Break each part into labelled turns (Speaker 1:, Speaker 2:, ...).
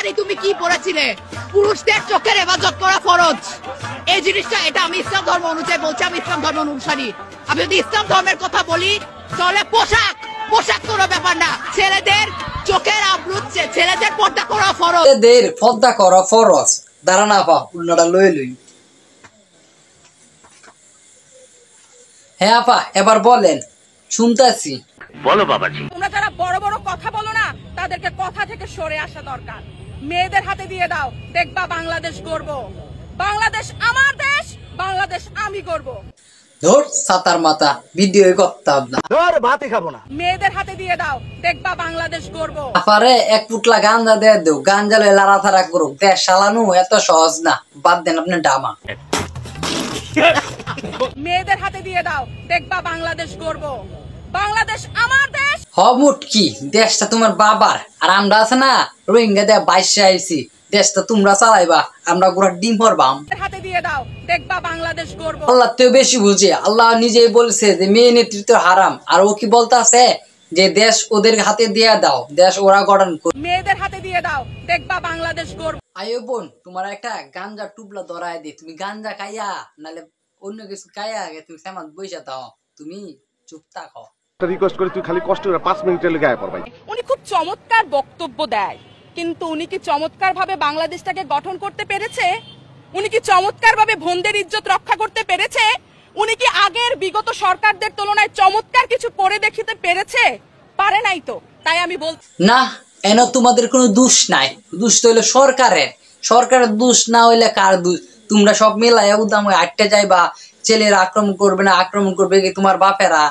Speaker 1: শাড়ি তুমি কি পরেছিলে? পুরুষদের চোখের হেফাজত করা ফরজ। এই জিনিসটা এটা আমি ইসলাম ধর্ম অনুযায়ী বলছি, আমি ইসলাম ধর্ম অনুসারী। আমি যদি ইসলাম ধর্মের কথা বলি তাহলে পোশাক কোনো ব্যাপার না। ছেলেদের চোখের আবরু, ছেলেদের পর্দা করা ফরজ।
Speaker 2: ছেলেদের পর্দা করা ফরজ। দাঁড়ান আপা, উন্নাটা লই লই। হ্যাঁ আপা, এবার বলেন, শুনতেছি।
Speaker 3: বলো বাবাজি।
Speaker 4: তোমরা যারা বড় বড় কথা বলো না, তাদেরকে কথা থেকে সরে আসা দরকার। মেয়েদের হাতে দিয়ে দাও, দেখবা বাংলাদেশ গর্ব। বাংলাদেশ আমার দেশ, বাংলাদেশ আমি গর্ব।
Speaker 2: ধর সাতার মাথা, ভিডিও করতাম না।
Speaker 3: ধর ভাতই খাবো না।
Speaker 4: মেয়েদের হাতে দিয়ে দাও, দেখবা বাংলাদেশ গর্ব।
Speaker 2: আপারে এক পুটলা গাঞ্জা দিয়ে দেও, গাঞ্জা লয়ে লাড়াথাড়া করুক। দেশ চালানো এত সহজ না, বাদ দেন আপনি ডামা।
Speaker 4: মেয়েদের হাতে দিয়ে দাও, দেখবা বাংলাদেশ গর্ব। বাংলাদেশ আমার দেশ।
Speaker 2: মুটকি, দেশটা তোমার বাবার, আর আমরা আছে না রোহিঙ্গা দেয়া 22 আইছি। দেশটা তোমরা চালাইবা, আমরা গুড়া ডিম হরবাম।
Speaker 4: হাতে দিয়ে দাও, দেখবা বাংলাদেশ গর্ব।
Speaker 2: আল্লাহ তো বেশি বুঝে, আল্লাহ নিজেই বলছে যে মেয়ে নেতৃত্ব হারাম। আর ও কি বলতাছে যে দেশ ওদের হাতে দিয়ে দাও, দেশ ওরা গঠন করবে।
Speaker 4: মেয়েদের হাতে দিয়ে দাও, দেখবা বাংলাদেশ গর্ব।
Speaker 2: আয়ো বোন, তোমার একটা গাঞ্জা টুবলা ধরায় দি। তুমি গাঞ্জা খাইয়া নালে অন্য কিছু খাইয়া আগে তুমি সামাদ বইসা দাও, তুমি চুপ থাকো।
Speaker 5: রিকোয়েস্ট করে তুই খালি কষ্ট করে 5 মিনিটের লেগে আয় পড় ভাই।
Speaker 4: উনি খুব চমৎকার বক্তব্য দেয়, কিন্তু উনি কি চমৎকার ভাবে বাংলাদেশটাকে গঠন করতে পেরেছে? উনি কি চমৎকার ভাবে বোনদের ইজ্জত রক্ষা করতে পেরেছে? উনি কি আগের বিগত সরকারদের তুলনায় চমৎকার কিছু করে দেখাতে পেরেছে? পারে নাই তো। তাই আমি বলছি
Speaker 2: না, এন তোমাদের কোনো দোষ নাই। দোষ তো হইলো সরকারের। সরকারের দোষ না হইলে কার দোষ? তোমরা সব মিলাইয়া উদাম হয়ে আটকে যাইবা। ছেলেরা আক্রমণ করবে না, আক্রমণ করবে কি তোমার বাপেরা।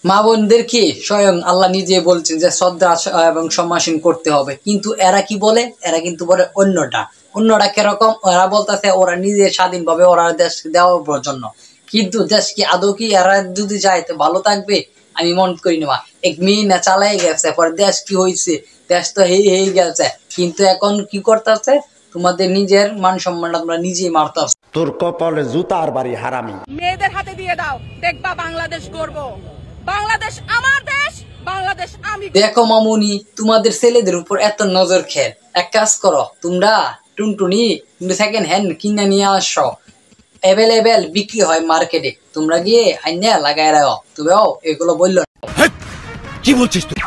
Speaker 2: মা বোনদেরকে স্বয়ং আল্লাহ নিজে বলছেন যে শ্রদ্ধা এবং সম্মাসীন করতে হবে। কিন্তু এরা কি বলে? এরা কিন্তু বলে অন্যটা কিরকম? এরা বলতেছে ওরা নিজে স্বাধীনভাবে ওরা দেশ দেওয়ার জন্য। কিন্তু দেশ কি আদৌ কি এরা যদি যায় তো ভালো থাকবে? আমি মনে করি না। এক মেয়ে না চালাই গেছে, পরে দেশ কি হয়েছে? দেশ তো হয়ে গেছে। কিন্তু এখন কি করতেছে? তোমাদের নিজের মান সম্মানটা তোমরা নিজেই মারতেছ।
Speaker 3: তোর কপালে জুতার বাড়ি হারামি।
Speaker 4: মেয়েদের হাতে দিয়ে দাও, দেখবা বাংলাদেশ গর্ব। বাংলাদেশ আমার দেশ, বাংলাদেশ আমি।
Speaker 2: দেখো মামুনি, তোমাদের ছেলেদের উপর এত নজর খেল। এক কাজ করো, তোমরা টুনটুনি সেকেন্ড হ্যান্ড কিনে নিয়ে আসো। অ্যাভেলেবেল বিক্রি হয় মার্কেটে। তোমরা গিয়ে আইনা লাগাই রাখো। তুমিও এগুলো বললো
Speaker 3: কি বলছিস তুই?